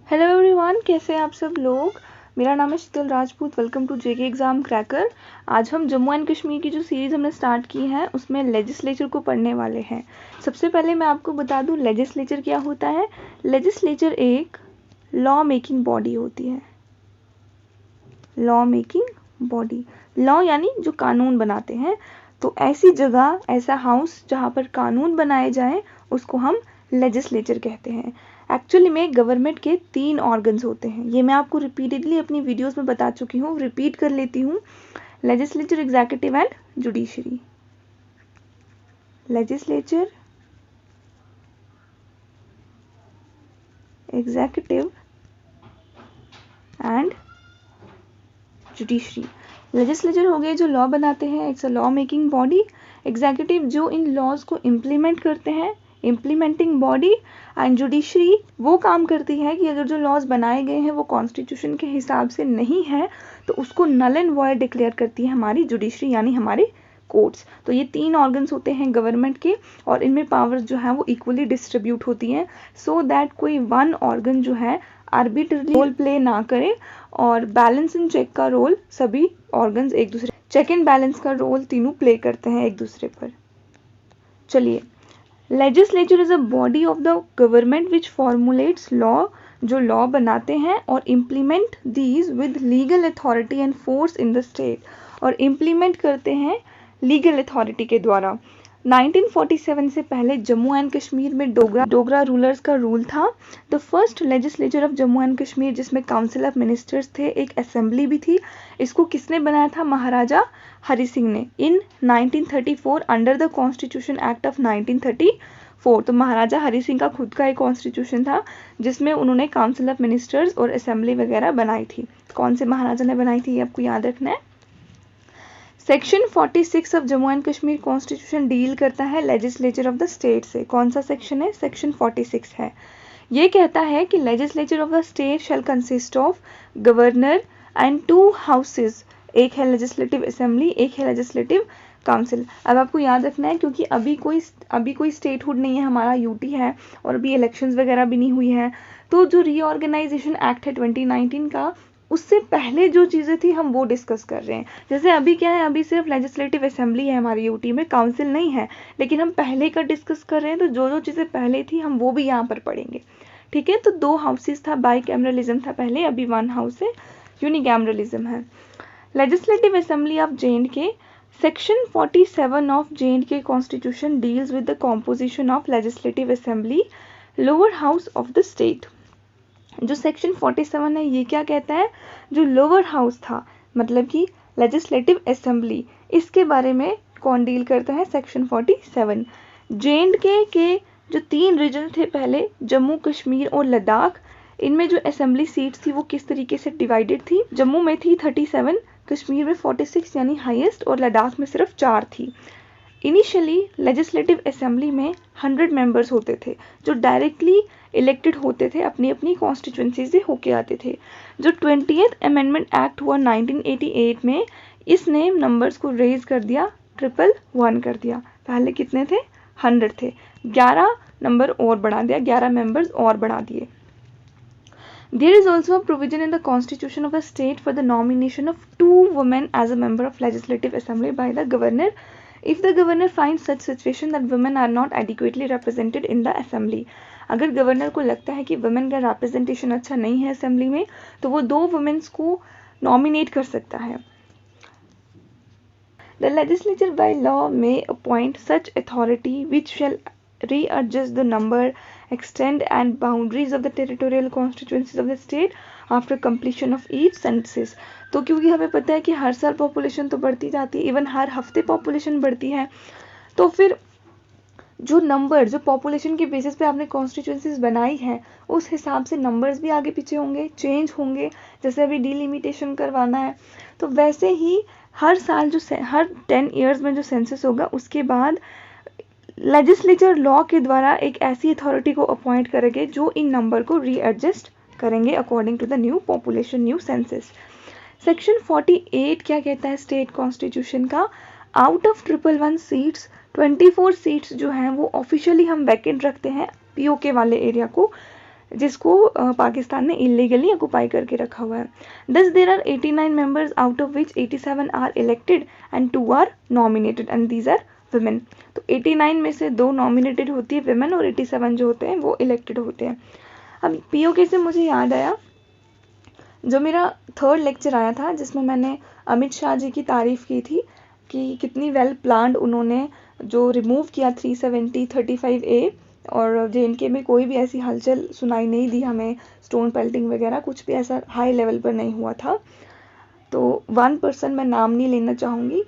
Hello everyone, कैसे हैं आप सब लोग। मेरा नाम है Sheetal Rajput. Welcome to JK exam cracker. आज हम जम्मू एंड कश्मीर की जो सीरीज़ हमने स्टार्ट की है उसमें लेजिस्लेचर को पढ़ने वाले हैं। सबसे पहले मैं आपको बता दूं लेजिस्लेचर क्या होता है। लेजिस्लेचर एक लॉ मेकिंग बॉडी होती है। लॉ मेकिंग बॉडी, लॉ यानी जो कानून बनाते हैं। तो ऐसी जगह, ऐसा हाउस जहाँ पर कानून बनाए जाएं उसको हम लेजिस्लेचर कहते हैं। एक्चुअली में गवर्नमेंट के 3 ऑर्गन्स होते हैं। ये मैं आपको रिपीटेडली अपनी वीडियोस में बता चुकी हूँ, रिपीट कर लेती हूँ। Legislature, executive and judiciary. Legislature, executive and judiciary. Legislature हो गए जो लॉ बनाते हैं, it's a law making body. Executive जो इन लॉज को इम्प्लीमेंट करते हैं, इम्प्लीमेंटिंग बॉडी। एंड जुडिशरी वो काम करती है कि अगर जो लॉज बनाए गए हैं वो कॉन्स्टिट्यूशन के हिसाब से नहीं है तो उसको नल एंड वॉइड डिक्लेयर करती है हमारी जुडिशरी यानी हमारे कोर्ट्स। तो ये 3 ऑर्गन्स होते हैं गवर्नमेंट के और इनमें पावर्स जो है वो इक्वली डिस्ट्रीब्यूट होती हैं सो दैट कोई वन ऑर्गन जो है आर्बिट्रली रोल प्ले ना करे और बैलेंस एंड चेक का रोल सभी ऑर्गन्स एक दूसरे, चेक एंड बैलेंस का रोल तीनों प्ले करते हैं एक दूसरे पर। चलिए, legislature is a body of the government which formulates law, जो लॉ बनाते हैं और implement these with legal authority and force in the state, और इम्प्लीमेंट करते हैं लीगल अथॉरिटी के द्वारा। 1947 से पहले जम्मू एंड कश्मीर में डोगरा रूलर्स का रूल था। The first legislature of Jammu and Kashmir, जिसमें काउंसिल ऑफ मिनिस्टर्स थे, एक असेंबली भी थी। इसको किसने बनाया था? महाराजा हरि सिंह ने इन 1934 under the constitution act of 1934। तो महाराजा हरि सिंह का खुद का एक कॉन्स्टिट्यूशन था जिसमें उन्होंने काउंसिल ऑफ मिनिस्टर्स और असेंबली वगैरह बनाई थी। कौन से महाराजा ने बनाई थी ये आपको याद रखना है। Section 46 of Jammu and Kashmir constitution deal करता है लेजिस्लेचर ऑफ द स्टेट से। कौन सा सेक्शन है? सेक्शन 46 है। ये कहता है कि legislature of the state shall consist of governor and 2 houses. एक है लेजिस्लेटिव असेंबली, एक है लेजिस्लेटिव काउंसिल। अब आपको याद रखना है क्योंकि अभी कोई स्टेटहुड नहीं है, हमारा यूटी है और अभी इलेक्शंस वगैरह भी नहीं हुई है। तो जो रीऑर्गेनाइजेशन एक्ट है 2019 का, उससे पहले जो चीज़ें थी हम वो डिस्कस कर रहे हैं। जैसे अभी क्या है, अभी सिर्फ लेजिस्लेटिव असेंबली है हमारी यूटी में, काउंसिल नहीं है, लेकिन हम पहले का डिस्कस कर रहे हैं। तो जो जो चीज़ें पहले थी हम वो भी यहाँ पर पढ़ेंगे, ठीक है। तो 2 हाउसेस था, बाई कैमरलिज्म था पहले, अभी 1 हाउस है, यूनिकैमरलिज्म है। Legislative assembly of J&K, section 47 of J&K constitution deals with the composition of legislative assembly, lower house of the state. जो सेक्शन 47 है ये क्या कहता है? जो लोअर हाउस था, मतलब कि लेजिस्लेटिव असेंबली, इसके बारे में कौन डील करता है? सेक्शन 47। जे.एंड.के के जो 3 रीजन थे पहले, जम्मू कश्मीर और लद्दाख, इनमें जो असेंबली सीट्स थी वो किस तरीके से डिवाइडेड थी? जम्मू में थी 37, कश्मीर में 46 यानी हाईएस्ट, और लद्दाख में सिर्फ 4 थी। इनिशियली लेजिस्लेटिव असेंबली में 100 मेंबर्स होते थे जो डायरेक्टली इलेक्टेड होते थे, अपनी अपनी कॉन्स्टिट्यूंसी से होके आते थे। जो 20th अमेंडमेंट एक्ट हुआ 1988 में, इसने नंबर्स को रेज कर दिया, 111 कर दिया। पहले कितने थे? 100 थे, 11 नंबर और बढ़ा दिया, 11 मेंबर्स और बढ़ा दिए। There is also a provision in the constitution of the state for the nomination of 2 women as a member of legislative assembly by the governor if the governor finds such situation that women are not adequately represented in the assembly। अगर governor को लगता है कि women का representation अच्छा नहीं है assembly में, तो वो 2 वुमेन्स को नॉमिनेट कर सकता है। The legislature by law may appoint such authority which shall readjust the number, extent and boundaries of the territorial constituencies of the state after completion of each census। तो क्योंकि हमें पता है कि हर साल पॉपुलेशन तो बढ़ती जाती है, इवन हर हफ्ते पॉपुलेशन बढ़ती है, तो फिर जो नंबर, जो पॉपुलेशन के बेसिस पे आपने कॉन्स्टिट्यूंसीज बनाई है, उस हिसाब से नंबर्स भी आगे पीछे होंगे, चेंज होंगे। जैसे अभी डिलिमिटेशन करवाना है, तो वैसे ही हर साल हर 10 ईयर्स में जो सेंसस होगा उसके बाद लेजिस्लेचर लॉ के द्वारा एक ऐसी अथॉरिटी को अपॉइंट करेंगे जो इन नंबर को रीएडजस्ट करेंगे according to the new population, new census. Section 48 क्या कहता है स्टेट कॉन्स्टिट्यूशन का? आउट ऑफ 111 सीट्स 24 सीट्स जो हैं वो ऑफिशियली हम वैकेंट रखते हैं पीओके वाले एरिया को, जिसको पाकिस्तान ने इलीगली ऑक्युपाई करके रखा हुआ है। Thus there are 89 members out of which 87 are elected and 2 are nominated and these are women। तो 89 में से 2 नॉमिनेटेड होती है women और 87 जो होते हैं वो इलेक्टेड होते हैं। अब पीओके से मुझे याद आया जो मेरा 3rd लेक्चर आया था जिसमें मैंने अमित शाह जी की तारीफ की थी कि कितनी वेल प्लान्ड उन्होंने जो रिमूव किया 370 35A और JNK में कोई भी ऐसी हलचल सुनाई नहीं दी हमें, स्टोन पेल्टिंग वगैरह कुछ भी ऐसा हाई लेवल पर नहीं हुआ था। तो 1 पर्सन मैं नाम नहीं लेना चाहूँगी,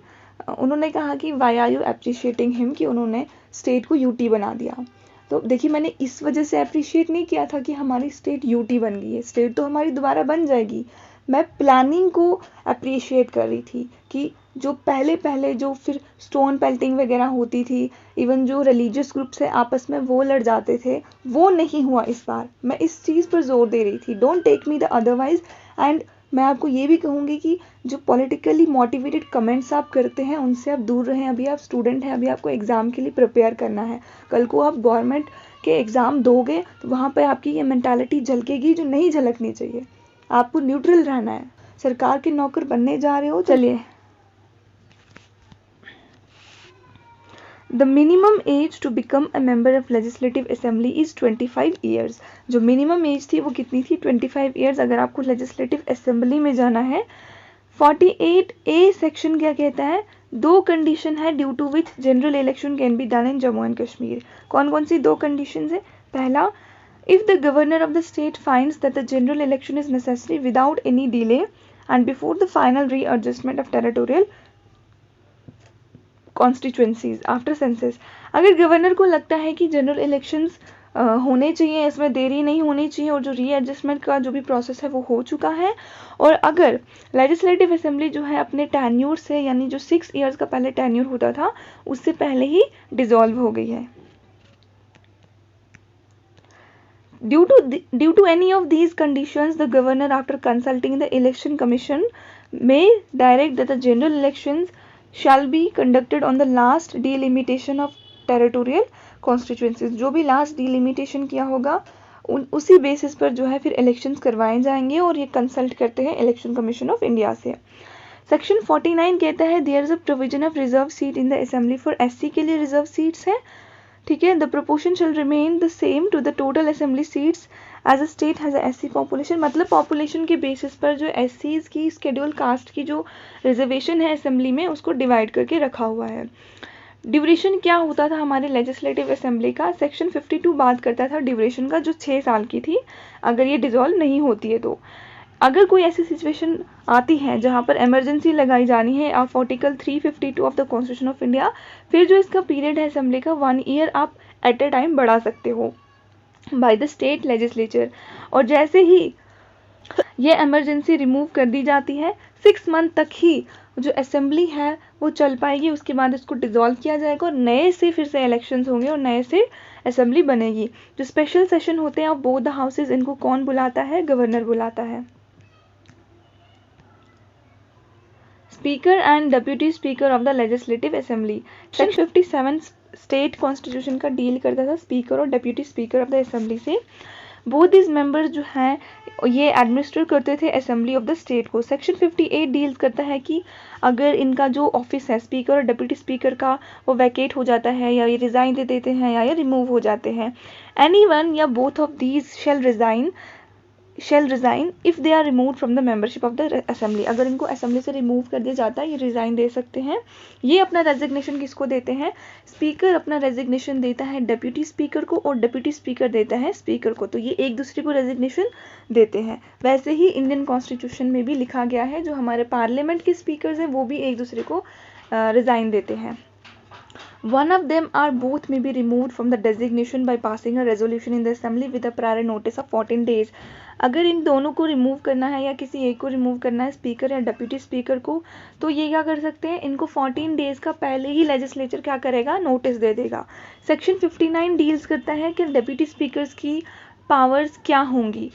उन्होंने कहा कि why are you appreciating him, कि उन्होंने स्टेट को यूटी बना दिया। तो देखिए मैंने इस वजह से अप्रिशिएट नहीं किया था कि हमारी स्टेट यूटी बन गई है, स्टेट तो हमारी दोबारा बन जाएगी। मैं प्लानिंग को अप्रिशिएट कर रही थी कि जो पहले जो फिर स्टोन पेल्टिंग वगैरह होती थी, इवन जो रिलीजियस ग्रुप से आपस में वो लड़ जाते थे, वो नहीं हुआ इस बार। मैं इस चीज़ पर जोर दे रही थी, don't take me the otherwise. And मैं आपको ये भी कहूँगी कि जो पॉलिटिकली मोटिवेटेड कमेंट्स आप करते हैं उनसे आप दूर रहें। अभी आप स्टूडेंट हैं, अभी आपको एग्ज़ाम के लिए प्रिपेयर करना है, कल को आप गवर्नमेंट के एग्ज़ाम दोगे तो वहाँ पर आपकी ये मेंटालिटी झलकेगी जो नहीं झलकनी चाहिए। आपको न्यूट्रल रहना है, सरकार के नौकर बनने जा रहे हो। चलिए, The minimum age to become a member of legislative assembly is 25 years। जो मिनिमम एज थी वो कितनी थी? 25 years अगर आपको लेजिस्लेटिव असेंबली में जाना है। 48A सेक्शन क्या कहता है? 2 कंडीशन है due to which general election can be done in Jammu and Kashmir. कौन कौन सी 2 कंडीशन है? पहला, if the governor of the state finds that the general election is necessary without any delay and before the final readjustment of territorial constituencies after census. अगर governor को लगता है कि general elections होने चाहिए, इसमें देरी नहीं होनी चाहिए और जो रीएडजस्टमेंट का जो भी प्रोसेस है वो हो चुका है, और अगर लेजिस्लेटिव असेंबली जो है अपने टेन्यूर से, यानी जो 6 years का पहले टेन्यूर होता था उससे पहले ही डिसॉल्व हो गई है। Due to any of these conditions, the governor, after consulting the election commission, may direct that the general elections shall be conducted on the last delimitation of territorial constituencies। जो भी last delimitation किया होगा उसी basis पर जो है फिर elections करवाए जाएंगे, और ये कंसल्ट करते हैं इलेक्शन कमीशन ऑफ इंडिया से। सेक्शन 49 कहता है there is a provision of reserve seat in the assembly for SC के लिए रिजर्व सीट्स हैं, ठीक है। The proportion shall remain the same to the total assembly seats as a state has SC population. मतलब population के basis पर जो एससीज की शेड्यूल कास्ट की जो रिजर्वेशन है असेंबली में उसको डिवाइड करके रखा हुआ है। ड्यूरेशन क्या होता था हमारे लेजिस्लेटिव असेंबली का? सेक्शन 52 बात करता था ड्यूरेशन का, जो 6 साल की थी अगर ये डिसॉल्व नहीं होती है तो। अगर कोई ऐसी सिचुएशन आती है जहाँ पर इमरजेंसी लगाई जानी है of article 352 of the constitution of India, फिर जो इसका पीरियड है असेंबली का 1 year आप एट ए टाइम बढ़ा सकते हो बाय द स्टेट लेजिस्लेचर। और जैसे ही ये इमरजेंसी रिमूव कर दी जाती है 6 month तक ही जो असेंबली है वो चल पाएगी, उसके बाद इसको डिसॉल्व किया जाएगा और नए से फिर से इलेक्शंस होंगे और नए से असेंबली बनेगी। जो स्पेशल सेशन होते हैं ऑफ बोथ द हाउसेज, इनको कौन बुलाता है? गवर्नर बुलाता है। Speaker and deputy speaker of the legislative assembly. Section 57 state constitution का डील करता था स्पीकर और deputy speaker of the assembly से। बोथ दिस मेंबर्स जो हैं ये एडमिनिस्टर करते थे असेंबली ऑफ द स्टेट को। सेक्शन 58 डील करता है कि अगर इनका जो ऑफिस है स्पीकर और डेप्यूटी स्पीकर का वो वैकेट हो जाता है या ये रिज़ाइन दे देते हैं या ये रिमूव हो जाते हैं, एनीवन या both of these shall resign if they are removed from the membership of the assembly। अगर इनको असेंबली से रिमूव कर दिया जाता है ये रिज़ाइन दे सकते हैं। ये अपना रेजिग्नेशन किसको देते हैं? स्पीकर अपना रेजिग्नेशन देता है डेप्यूटी स्पीकर को और डेप्यूटी स्पीकर देता है स्पीकर को, तो ये एक दूसरे को रेजिग्नेशन देते हैं। वैसे ही इंडियन कॉन्स्टिट्यूशन में भी लिखा गया है, जो हमारे पार्लियामेंट के स्पीकर हैं वो भी एक दूसरे को रिज़ाइन देते हैं। One of them or both may be removed from the designation by passing a resolution in the assembly with a prior notice of 14 days। अगर इन दोनों को रिमूव करना है या किसी एक को रिमूव करना है, स्पीकर या डेप्यूटी स्पीकर को, तो ये क्या कर सकते हैं? इनको 14 days का पहले ही लेजिस्लेचर क्या करेगा? नोटिस दे देगा। सेक्शन 59 डील्स करता है कि डेप्यूटी स्पीकर्स की पावर्स क्या होंगी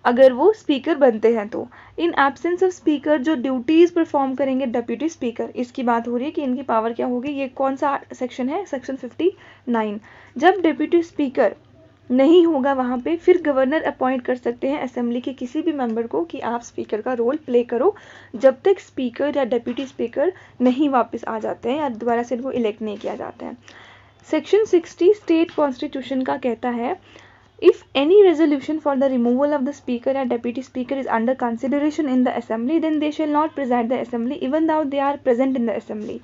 अगर वो स्पीकर बनते हैं तो। इन एब्सेंस ऑफ स्पीकर जो ड्यूटीज परफॉर्म करेंगे डेप्यूटी स्पीकर, इसकी बात हो रही है कि इनकी पावर क्या होगी। ये कौन सा सेक्शन है? सेक्शन 59। जब डेप्यूटी स्पीकर नहीं होगा वहाँ पे, फिर गवर्नर अपॉइंट कर सकते हैं असेंबली के किसी भी मेंबर को कि आप स्पीकर का रोल प्ले करो, जब तक स्पीकर या डेप्यूटी स्पीकर नहीं वापस आ जाते हैं या दोबारा से इनको इलेक्ट नहीं किया जाता है। सेक्शन 60 स्टेट कॉन्स्टिट्यूशन का कहता है, if any resolution for the removal of the speaker or deputy speaker is under consideration in the assembly, then they shall not preside the assembly even though they are present in the assembly।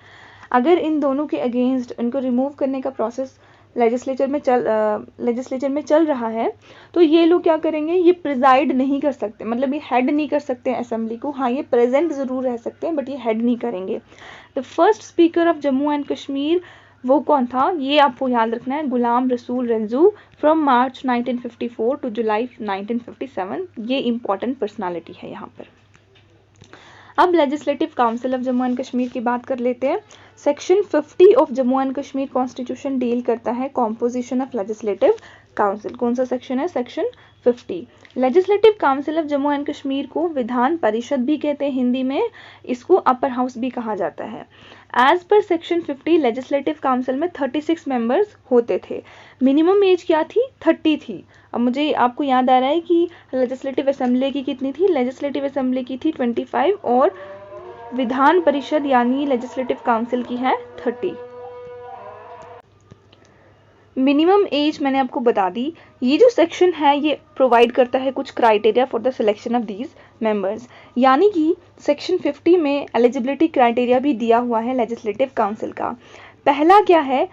अगर इन दोनों के against इनको remove करने का process legislature में चल रहा है, तो ये लोग क्या करेंगे, ये प्रिजाइड नहीं कर सकते, मतलब ये हेड नहीं कर सकते हैं असेंबली को। हाँ, ये प्रेजेंट जरूर रह सकते हैं बट ये हेड नहीं करेंगे। The first speaker of Jammu and Kashmir वो कौन था, ये आपको याद रखना है, Ghulam Rasool Ranju from March 1954 to जुलाई 1957। ये इंपॉर्टेंट पर्सनालिटी है यहाँ पर। अब legislative council of Jammu and Kashmir की बात कर लेते हैं। Section 50 of Jammu and Kashmir constitution deal करता है कॉम्पोजिशन ऑफ लेजिस्लेटिव काउंसिल। कौन सा सेक्शन है, section 50। Legislative council of Jammu and Kashmir को विधान परिषद भी कहते हैं हिंदी में, इसको अपर हाउस भी कहा जाता है। As per section 50 legislative council में 36 मेंबर्स होते थे। मिनिमम एज क्या थी, 30 थी। अब मुझे आपको याद आ रहा है कि लेजिस्लेटिव असेंबली की कितनी थी, लेजिस्लेटिव असेंबली की थी 25 और विधान परिषद यानी लेजिस्लेटिव काउंसिल की है 30। मिनिमम एज मैंने आपको बता दी। ये जो सेक्शन है ये प्रोवाइड करता है कुछ criteria for the selection of these members, यानी कि सेक्शन 50 में एलिजिबिलिटी क्राइटेरिया भी दिया हुआ है लेजिस्लेटिव काउंसिल का। पहला क्या है,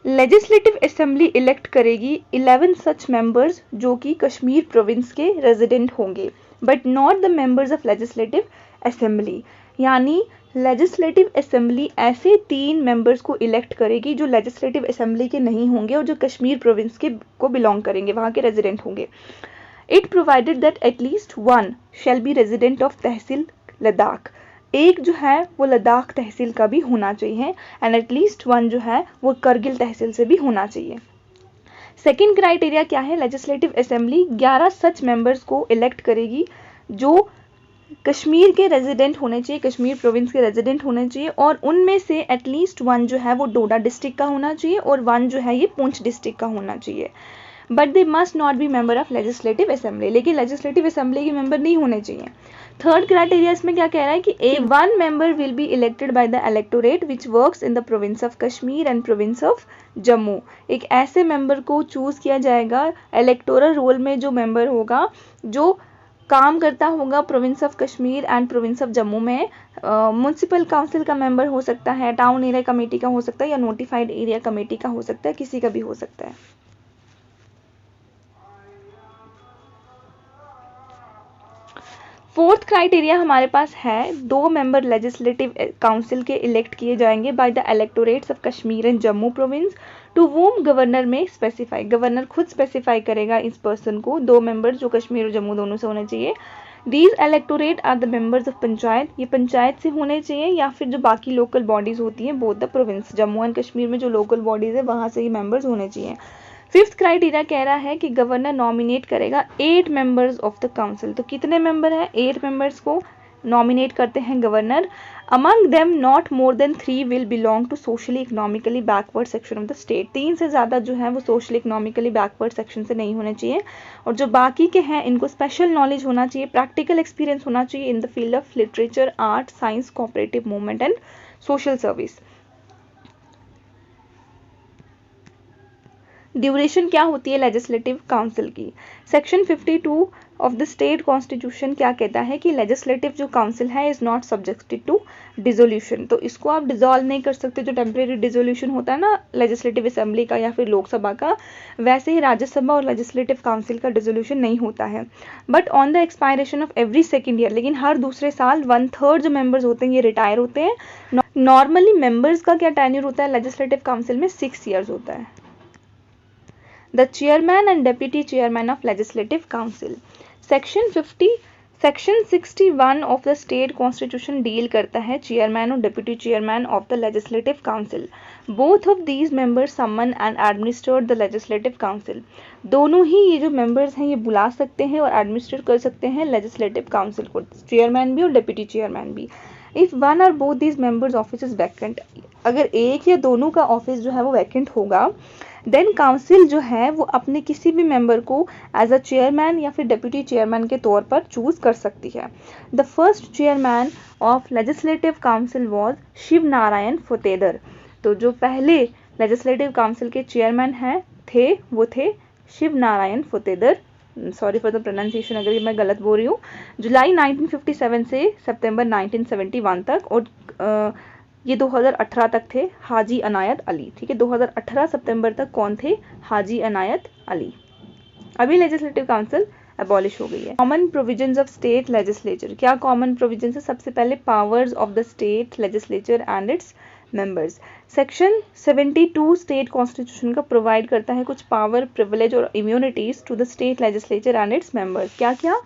लेजिस्लेटिव असेंबली इलेक्ट करेगी 11 सच मेंबर्स जो कि कश्मीर प्रोविंस के रेजिडेंट होंगे, but not the members of legislative assembly. यानी लेजिस्लेटिव असेंबली ऐसे 3 मेंबर्स को इलेक्ट करेगी जो लेजिस्लेटिव असेंबली के नहीं होंगे और जो कश्मीर प्रोविंस के को बिलोंग करेंगे, वहाँ के रेजिडेंट होंगे। It provided that at least 1 shall be resident of tehsil Ladakh. एक जो है वो लद्दाख तहसील का भी होना चाहिए एंड एटलीस्ट 1 जो है वो करगिल तहसील से भी होना चाहिए। सेकेंड क्राइटेरिया क्या है, लेजिस्लेटिव असेंबली 11 सच मेंबर्स को इलेक्ट करेगी जो कश्मीर के रेजिडेंट होने चाहिए, कश्मीर प्रोविंस के रेजिडेंट होने चाहिए, और उनमें से एटलीस्ट 1 जो है वो डोडा डिस्ट्रिक्ट का होना चाहिए और 1 जो है ये पुंछ डिस्ट्रिक्ट का होना चाहिए। But they must not be member of legislative assembly, लेकिन लेजिस्लेटिव असेंबली के मेंबर नहीं होने चाहिए। थर्ड क्राइटेरिया इसमें क्या कह रहा है कि ए 1 member will be elected by the electorate which works in the province of Kashmir and province of Jammu. एक ऐसे मेंबर को चूज किया जाएगा इलेक्टोरल रोल में, जो मेंबर होगा जो काम करता होगा province of Kashmir and province of Jammu में। म्युनिसिपल काउंसिल का मेंबर हो सकता है, टाउन एरिया कमेटी का हो सकता है, या नोटिफाइड एरिया कमेटी का हो सकता है, किसी का भी हो सकता है। फोर्थ क्राइटेरिया हमारे पास है 2 मेंबर लेजिस्लेटिव काउंसिल के इलेक्ट किए जाएंगे by the electorates of Kashmir and Jammu province to whom governor में स्पेसिफाई। गवर्नर खुद स्पेसिफाई करेगा इस पर्सन को, 2 मेंबर जो कश्मीर और जम्मू दोनों से होने चाहिए। These electorate are the members of panchayat, ये पंचायत से होने चाहिए या फिर जो बाकी लोकल बॉडीज होती हैं both the province, Jammu and Kashmir में जो लोकल बॉडीज है वहां से ही मेंबर्स होने चाहिए। फिफ्थ क्राइटेरिया कह रहा है कि गवर्नर नॉमिनेट करेगा 8 मेंबर्स ऑफ द काउंसिल। तो कितने मेंबर हैं, 8 मेंबर्स को नॉमिनेट करते हैं governor. Among them not more than 3 will belong to socially economically backward section of the state. 3 से ज़्यादा जो है वो सोशली इकोनॉमिकली बैकवर्ड सेक्शन से नहीं होने चाहिए, और जो बाकी के हैं इनको स्पेशल नॉलेज होना चाहिए, प्रैक्टिकल एक्सपीरियंस होना चाहिए in the field of literature, art, science, cooperative movement and social service. Duration क्या होती है लेजिस्लेटिव काउंसिल की, section 52 of the state constitution क्या कहता है कि लेजिस्लेटिव जो काउंसिल है is not subjected to dissolution. तो इसको आप डिसॉल्व नहीं कर सकते, जो टेम्परेरी डिसोल्यूशन होता है ना लेजिस्लेटिव असेंबली का या फिर लोकसभा का, वैसे ही राज्यसभा और लेजिस्लेटिव काउंसिल का डिसोल्यूशन नहीं होता है। But on the expiration of every second year, लेकिन हर दूसरे साल 1/3 जो मेंबर्स होते हैं ये रिटायर होते हैं। नॉर्मली मेंबर्स का क्या टेन्योर होता है लेजिस्लेटिव काउंसिल में, 6 ईयर्स होता है। The chairman and deputy chairman of legislative council. Section 61 of the state constitution deal करता है chairman और deputy chairman of the legislative council. Both of these members summon and administer the legislative council. दोनों ही ये जो members हैं ये बुला सकते हैं और administer कर सकते हैं legislative council को, chairman भी और deputy chairman भी। If one or both these members office is vacant, अगर एक या दोनों का ऑफिस जो है वो वैकेंट होगा, देन काउंसिल जो है वो अपने किसी भी मेंबर को एज अ चेयरमैन या फिर डिप्यूटी चेयरमैन के तौर पर चूज कर सकती है। The first chairman of legislative council was Shiv Narayan Fotedar. तो जो पहले लेजिस्लेटिव काउंसिल के चेयरमैन थे वो थे Shiv Narayan Fotedar. Sorry for the pronunciation अगर मैं गलत बोल रही हूँ। जुलाई 1957 से सितंबर 1971 तक, और ये 2018 तक थे हाजी अनायत अली। ठीक है, 2018 सितंबर तक कौन थे? हाजी अनायत अली। अभी लेजिस्लेटिव काउंसिल अबॉलिश हो गई है। Common provisions of state legislature, क्या कॉमन प्रोविजंस है? सबसे पहले powers of the state legislature and its members. Section 72 state constitution का प्रोवाइड करता है कुछ पावर, प्रिविलेज और immunities to the state legislature and its members. क्या क्या?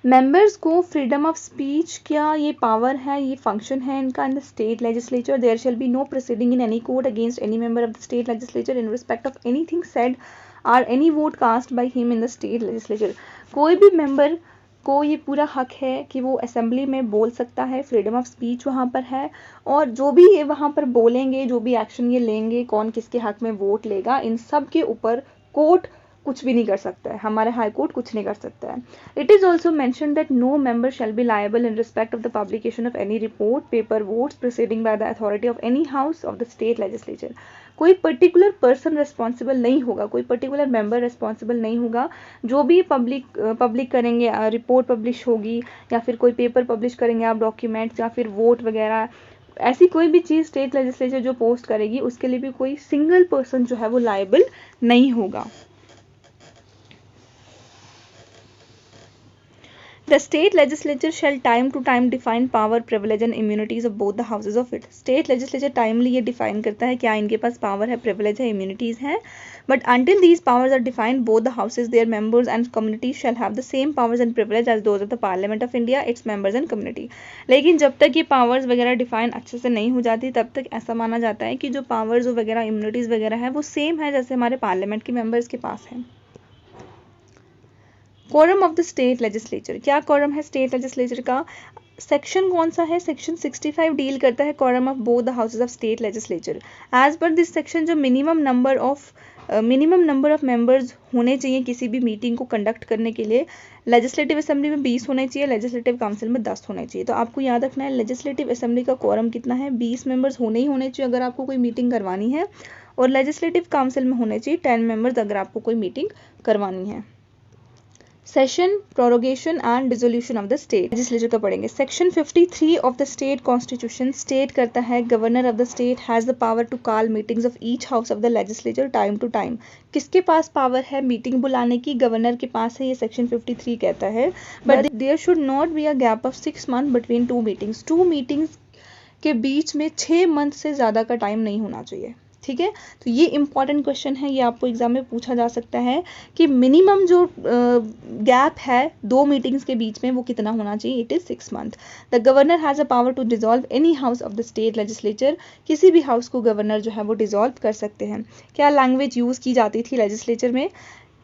मेंबर्स को फ्रीडम ऑफ स्पीच, क्या ये पावर है, ये फंक्शन है इनका in the state legislature. There shall be no proceeding in any court against any member of the state legislature in respect of anything said or any vote cast by him in the state legislature. कोई भी member को ये पूरा हक है कि वो assembly में बोल सकता है, फ्रीडम ऑफ स्पीच वहाँ पर है, और जो भी ये वहाँ पर बोलेंगे, जो भी एक्शन ये लेंगे, कौन किसके हक में वोट लेगा, इन सब के ऊपर कोर्ट कुछ भी नहीं कर सकता है, हमारे हाई कोर्ट कुछ नहीं कर सकता है। It is also mention that no member shall be liable in respect of the publication of any report, paper, votes proceeding by the authority of any house of the state legislature. कोई particular person responsible नहीं होगा, कोई particular member responsible नहीं होगा। जो भी public करेंगे, report publish होगी या फिर कोई पेपर पब्लिश करेंगे आप, डॉक्यूमेंट्स या फिर वोट वगैरह, ऐसी कोई भी चीज़ स्टेट लेजिस्लेचर जो पोस्ट करेगी उसके लिए भी कोई सिंगल पर्सन जो है वो लायबल नहीं होगा। The state legislature shall time to time define power, privilege and immunities of both the houses of it. State legislature timely ये define करता है क्या इनके पास power है, privilege है, immunities है, but until these powers are defined, both the houses, their members and communities shall have the same powers and privilege as those of the Parliament of India, its members and community. लेकिन जब तक ये powers वगैरह define अच्छे से नहीं हो जाती तब तक ऐसा माना जाता है कि जो powers वगैरह, immunities वगैरह है वो same है जैसे हमारे Parliament के members के पास है। Quorum of the state legislature, क्या कोरम है स्टेट लेजिस्लेचर का? सेक्शन कौन सा है? सेक्शन 65 डील करता है quorum of both the houses of state legislature. As per this section जो मिनिमम नंबर ऑफ मेंबर्स होने चाहिए किसी भी मीटिंग को कंडक्ट करने के लिए, लेजिस्लेटिव असेंबली में 20 होने चाहिए, लेजिस्लेटिव काउंसिल में 10 होने चाहिए। तो आपको याद रखना है लेजिस्लेटिव असेंबली का कोरम कितना है? 20 मेंबर्स होने ही होने चाहिए अगर आपको कोई मीटिंग करवानी है, और लेजिस्लेटिव काउंसिल में होने चाहिए 10 मेंबर्स अगर आपको कोई मीटिंग करवानी है। Session, prorogation and dissolution of the state legislature का पढ़ेंगे। Section 53 of the state constitution state करता है governor of the state has the power to call meetings of each house of the legislature time to time. किसके पास power है meeting बुलाने की? Governor के पास है, ये सेक्शन 53 कहता है। But there should not be a gap of 6 month between two meetings. Two meetings के बीच में 6 मंथ से ज़्यादा का टाइम नहीं होना चाहिए। ठीक है, तो ये इंपॉर्टेंट क्वेश्चन है, ये आपको एग्जाम में पूछा जा सकता है कि मिनिमम जो गैप है 2 मीटिंग्स के बीच में वो कितना होना चाहिए? It is 6 month. The governor has a power to dissolve any house of the state legislature. किसी भी हाउस को गवर्नर जो है वो डिसॉल्व कर सकते हैं। क्या लैंग्वेज यूज़ की जाती थी लेजिस्लेचर में?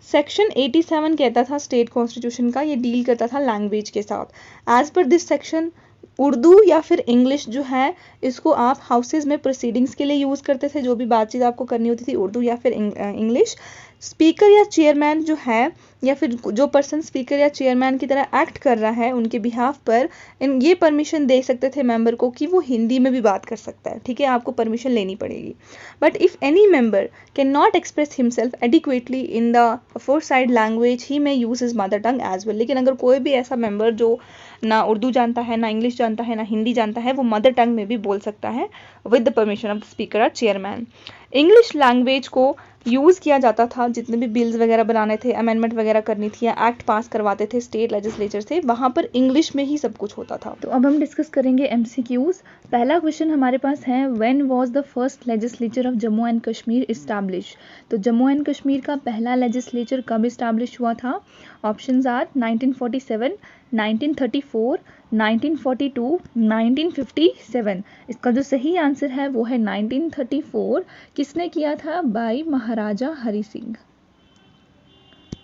सेक्शन 87 कहता था स्टेट कॉन्स्टिट्यूशन का, ये डील करता था लैंग्वेज के साथ। As per this section Urdu या फिर इंग्लिश जो है इसको आप हाउसेज में प्रोसीडिंग्स के लिए यूज़ करते थे, जो भी बातचीत आपको करनी होती थी उर्दू या फिर इंग्लिश। स्पीकर या चेयरमैन जो है या फिर जो पर्सन स्पीकर या चेयरमैन की तरह एक्ट कर रहा है उनके बिहाफ पर ये परमिशन दे सकते थे मेंबर को कि वो हिंदी में भी बात कर सकता है। ठीक है, आपको परमिशन लेनी पड़ेगी। But if any member can not express himself adequately in the aforesaid language he may use his mother tongue as well. लेकिन अगर कोई भी ऐसा मेंबर जो ना उर्दू जानता है, ना इंग्लिश जानता है, ना हिंदी जानता है, वो मदर टंग में भी बोल सकता है with the permission of the speaker और चेयरमैन। इंग्लिश लैंग्वेज को यूज़ किया जाता था जितने भी बिल्स वगैरह बनाने थे, अमेंडमेंट वगैरह करनी थी या एक्ट पास करवाते थे स्टेट लेजिस्लेचर से, वहाँ पर इंग्लिश में ही सब कुछ होता था। तो अब हम डिस्कस करेंगे एमसीक्यूज। पहला क्वेश्चन हमारे पास है when was the first legislature of Jammu and Kashmir establish. तो जम्मू एंड कश्मीर का पहला लेजिस्लेचर कब इस्टेब्लिश हुआ था? Options are 1947, 1934, 1942, 1957। इसका जो सही आंसर है वो है 1934। किसने किया था? By Maharaja Hari Singh.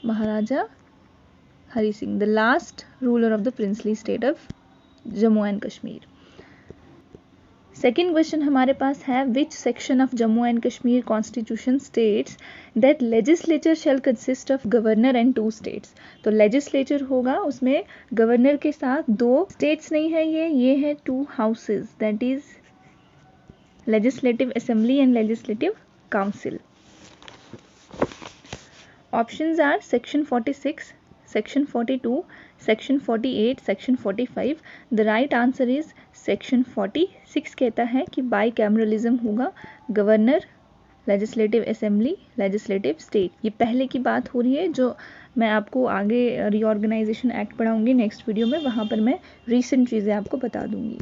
Maharaja Hari Singh, the last ruler of the princely state of Jammu and Kashmir. Second question हमारे पास है which section of Jammu and Kashmir constitution states that legislature shall consist of governor and 2 states. तो लेजिस्लेचर होगा, उसमें गवर्नर के साथ 2 स्टेट्स नहीं है, ये है 2 houses, that is legislative assembly and legislative council. Options are section 46, section 42, section 48, section 45। The right answer is section 46 कहता है कि बाई कैमरलिज्म होगा, governor, legislative assembly, legislative state. ये पहले की बात हो रही है, जो मैं आपको आगे रीऑर्गेनाइजेशन एक्ट पढ़ाऊंगी नेक्स्ट वीडियो में, वहाँ पर मैं रीसेंट चीज़ें आपको बता दूंगी।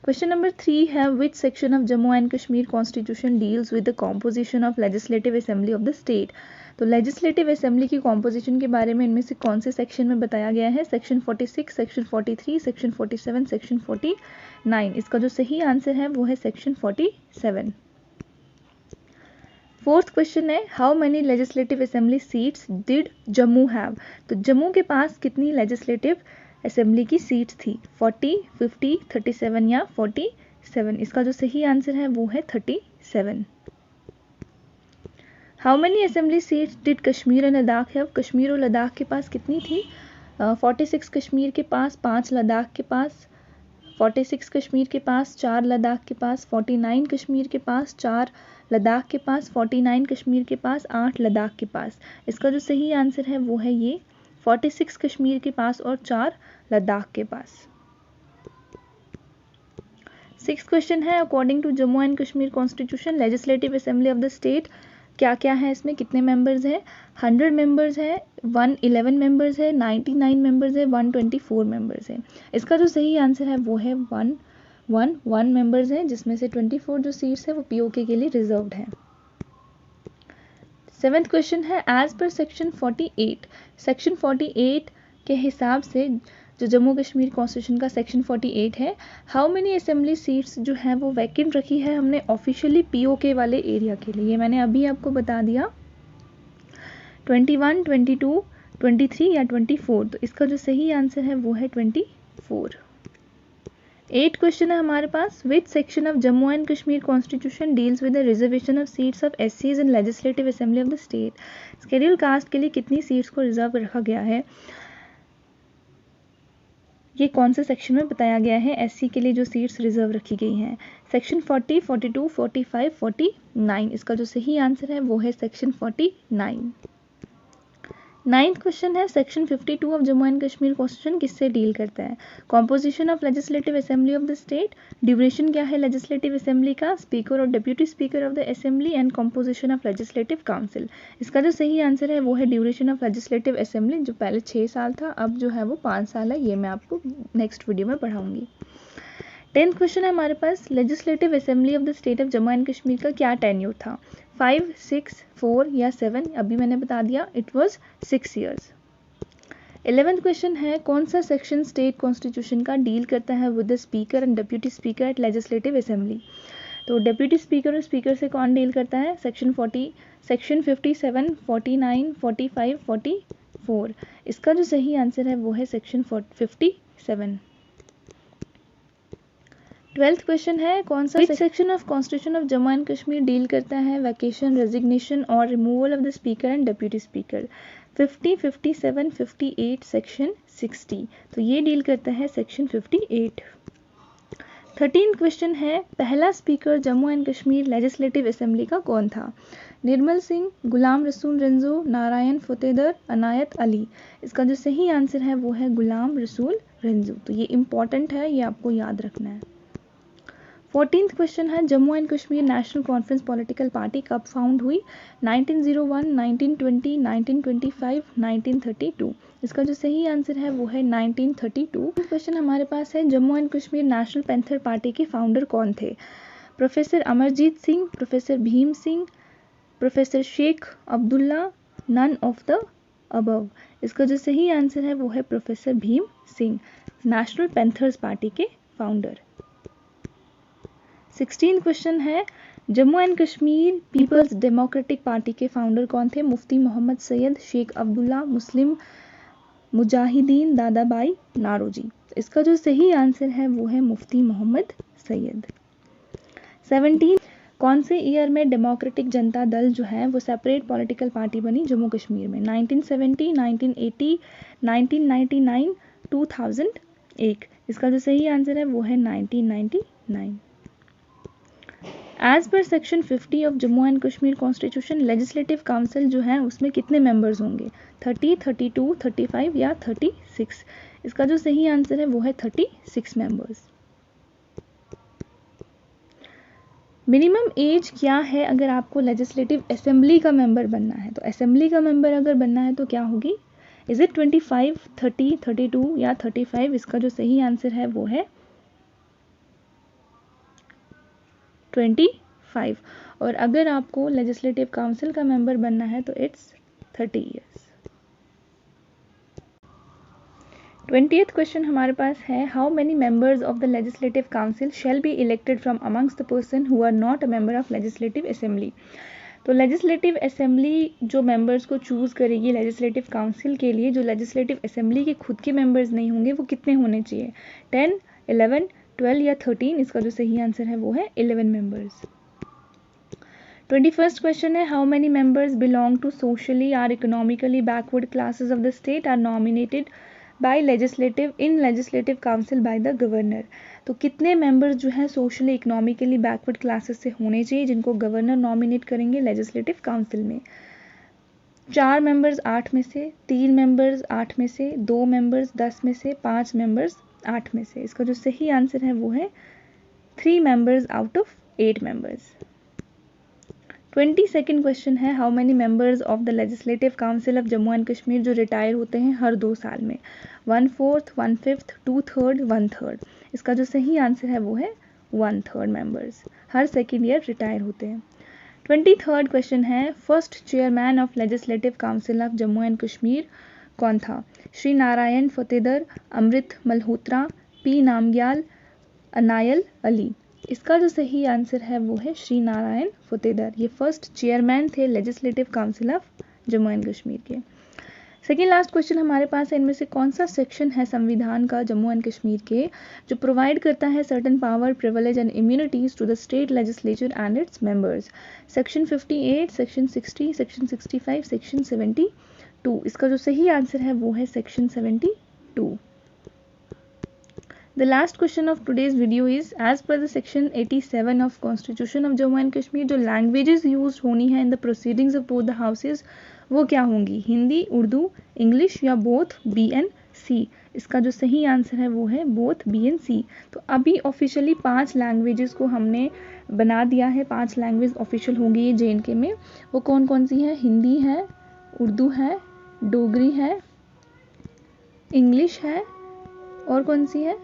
क्वेश्चन नंबर 3 है which section of Jammu and Kashmir constitution deals with the composition of legislative assembly of the state. तो लेजिस्लेटिव असेंबली की कॉम्पोजिशन के बारे में इनमें से कौन से सेक्शन में बताया गया है? Section 46, section 43, section 47, section 49। इसका जो सही आंसर है वो है सेक्शन 47। फोर्थ क्वेश्चन है how many legislative assembly seats did Jammu have. तो जम्मू के पास कितनी लेजिस्लेटिव असेंबली की सीट्स थी? 40, 50, 37 या 47। इसका जो सही आंसर है वो है 37। How many assembly seats did Kashmir and Ladakh have. Kashmir और लद्दाख के पास कितनी थी? 46 कश्मीर के पास, 5 लद्दाख के पास। 46 कश्मीर के पास, 4 लद्दाख के पास। 49 कश्मीर के पास, 4 लद्दाख के पास। 49 कश्मीर के पास, 8 लद्दाख के पास। इसका जो सही आंसर है वो है ये 46 कश्मीर के पास और 4 लद्दाख के पास। 6th क्वेश्चन है according to Jammu and Kashmir constitution legislative assembly of the state क्या क्या है इसमें, कितने मेंबर्स हैं? 100 मेंबर्स है, 111 मेंबर्स है, 99 मेंबर्स है, 124 मेंबर्स है। इसका जो सही आंसर है वो है 111 मेंबर्स हैं, जिसमें से 24 जो सीट्स है वो पीओके के लिए रिजर्व्ड है। 7th क्वेश्चन है एज पर सेक्शन 48, सेक्शन 48 के हिसाब से जो जम्मू कश्मीर कॉन्स्टिट्यूशन का सेक्शन 48 है, हाउ मेनी असेंबली सीट्स जो है वो वैकेंट रखी है हमने ऑफिशियली पीओके वाले एरिया के लिए। मैंने अभी आपको बता दिया 21, 22, 23 या 24। तो इसका जो सही आंसर है वो है 24। 8 क्वेश्चन है हमारे पास which section of Jammu and Kashmir constitution deals with the reservation of seats of एससीज in legislative assembly of the state. Schedule caste के लिए कितनी सीट्स को रिजर्व रखा गया है, ये कौन से सेक्शन में बताया गया है? एससी के लिए जो सीट्स रिजर्व रखी गई हैं, सेक्शन 40, 42, 45, 49। इसका जो सही आंसर है वो है सेक्शन 49। 9th क्वेश्चन है section 52 of Jammu and Kashmir constitution किससे डील करता है? Composition of legislative assembly of the state, duration क्या है लेजिस्लेटिव असेंबली का, स्पीकर और deputy speaker of the assembly and composition of legislative council. इसका जो सही आंसर है वो है ड्यूरेशन ऑफ लेजिस्लेटिव असेंबली, जो पहले 6 साल था, अब जो है वो 5 साल है। ये मैं आपको नेक्स्ट वीडियो में पढ़ाऊंगी। 10th क्वेश्चन है हमारे पास legislative assembly of the state of Jammu and Kashmir का क्या टेन्योर था? 5, 6, 4 या 7? अभी मैंने बता दिया it was 6 years. 11th question है कौन सा सेक्शन स्टेट कॉन्स्टिट्यूशन का डील करता है with the speaker and deputy speaker at legislative assembly. तो डिप्यूटी स्पीकर और स्पीकर से कौन डील करता है? Section 40, section 57, 49, 45, 44। इसका जो सही आंसर है वो है सेक्शन 57। 12th क्वेश्चन है कौन सा section of constitution of Jammu and Kashmir deal करता है वैकेशन, रेजिग्नेशन और removal of the speaker and deputy speaker. 50, 57, 58, section 60। तो ये डील करता है सेक्शन 58। 13th क्वेश्चन है पहला speaker Jammu and Kashmir legislative assembly का कौन था? निर्मल सिंह, गुलाम रसूल रंजो, नारायण फतेहदर, अनायत अली। इसका जो सही आंसर है वो है गुलाम रसूल रंजो। तो ये इंपॉर्टेंट है, ये आपको याद रखना है। 14th क्वेश्चन है Jammu and Kashmir national conference political party कब फाउंड हुई? 1901, 1920, 1925, 1932। इसका जो सही आंसर है वो है 1932। क्वेश्चन हमारे पास है Jammu and Kashmir national panther party के फाउंडर कौन थे? Professor Amarjit Singh, professor Bhim Singh, professor Sheikh Abdullah, none of the above. इसका जो सही आंसर है वो है professor Bhim Singh, national panthers party के फाउंडर। 16 क्वेश्चन है Jammu and Kashmir peoples democratic party के फाउंडर कौन थे? मुफ्ती मोहम्मद सैयद, शेख अब्दुल्ला, मुस्लिम मुजाहिदीन दादाबाई नारोजी। तो इसका जो सही आंसर है वो है मुफ्ती मोहम्मद सैयद। 17 कौन से ईयर में डेमोक्रेटिक जनता दल जो है वो सेपरेट पॉलिटिकल पार्टी बनी जम्मू कश्मीर में? 1970, 1980, 1999, 2001। इसका जो सही आंसर है वो है 1999। As per section 50 of Jammu and Kashmir constitution legislative council जो है उसमें कितने मेंबर्स होंगे? 30, 32, 35 या 36? इसका जो सही आंसर है वो है 36 मेंबर्स। मिनिमम एज क्या है अगर आपको लेजिस्लेटिव असेंबली का मेंबर बनना है? तो असेंबली का मेंबर अगर बनना है तो क्या होगी? इज इट 25, 30, 32 या 35? इसका जो सही आंसर है वो है 25। और अगर आपको लेजिस्लेटिव काउंसिल का मेंबर बनना है तो इट्स 30 ईयर्स। 20th क्वेश्चन हमारे पास है, how many members of the legislative council shall be elected from amongst the person who are not a member of legislative assembly? तो लेजिस्लेटिव असेंबली जो members को चूज करेगी लेजिस्लेटिव काउंसिल के लिए, जो लेजिस्लेटिव असेंबली के खुद के मेंबर्स नहीं होंगे, वो कितने होने चाहिए? 10, 11, 12 या 13? इसका जो सही आंसर है वो है 11 मेंबर्स। 21st क्वेश्चन है, how many members belong to socially और economically backward classes of the state are nominated by legislative in legislative council by the governor? तो कितने मेंबर्स जो है सोशली इकोनॉमिकली बैकवर्ड क्लासेस से होने चाहिए जिनको गवर्नर नॉमिनेट करेंगे लेजिस्लेटिव काउंसिल में? 4 मेंबर्स 8 में से, 3 मेंबर्स 8 में से, 2 मेंबर्स 10 में से, 5 मेंबर्स 8 में से? इसका जो सही आंसर है वो है 3 members out of 8 members. 22nd question है, how many members of the legislative council of Jammu and Kashmir जो रिटायर होते हैं हर 2 साल में? 1/4, 1/5, 2/3, 1/3? इसका जो सही आंसर है वो है 1/3 मेंबर्स हर सेकेंड ईयर रिटायर होते हैं। 23rd क्वेश्चन है, first chairman of legislative council of Jammu and Kashmir कौन था? श्री नारायण फतेदर, अमृत मल्होत्रा, पी नामग्याल, अनायल अली? इसका जो सही आंसर है वो है श्री नारायण फतेदर। ये फर्स्ट चेयरमैन थे legislative council of Jammu and Kashmir के। सेकेंड लास्ट क्वेश्चन हमारे पास है, इनमें से कौन सा सेक्शन है संविधान का जम्मू एंड कश्मीर के जो प्रोवाइड करता है certain power, privilege and immunities to the state legislature and its members? Section 58, section 60, section 65, section 72? इसका जो सही आंसर है वो है section 72। The last question of today's video is, as per the section 87 of Constitution of Jammu and Kashmir, जो languages used होनी है in the proceedings of both the houses वो क्या होंगी? हिंदी, उर्दू, इंग्लिश या बोथ बी एंड सी? इसका जो सही आंसर है वो है बोथ बी एंड सी। तो अभी ऑफिशियली 5 लैंग्वेजेस को हमने बना दिया है, 5 लैंग्वेज ऑफिशियल होंगी JNK में। वो कौन कौन सी है? हिंदी है, उर्दू है, डोगरी है, इंग्लिश है, और कौन सी है?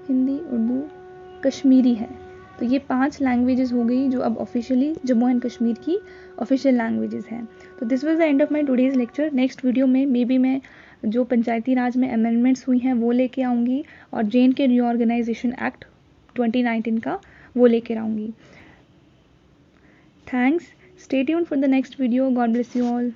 हिंदी, उर्दू, कश्मीरी है। तो ये 5 लैंग्वेजेस हो गई जो अब ऑफिशियली जम्मू एंड कश्मीर की ऑफिशियल लैंग्वेजेस हैं। तो this was the end of my today's lecture. Next video में मे बी मैं जो पंचायती राज में अमेंडमेंट्स हुई हैं वो लेके आऊँगी और JNK रीऑर्गेनाइजेशन एक्ट 2019 का वो लेकर आऊँगी। Thanks, stay tuned for the next video. God bless you all.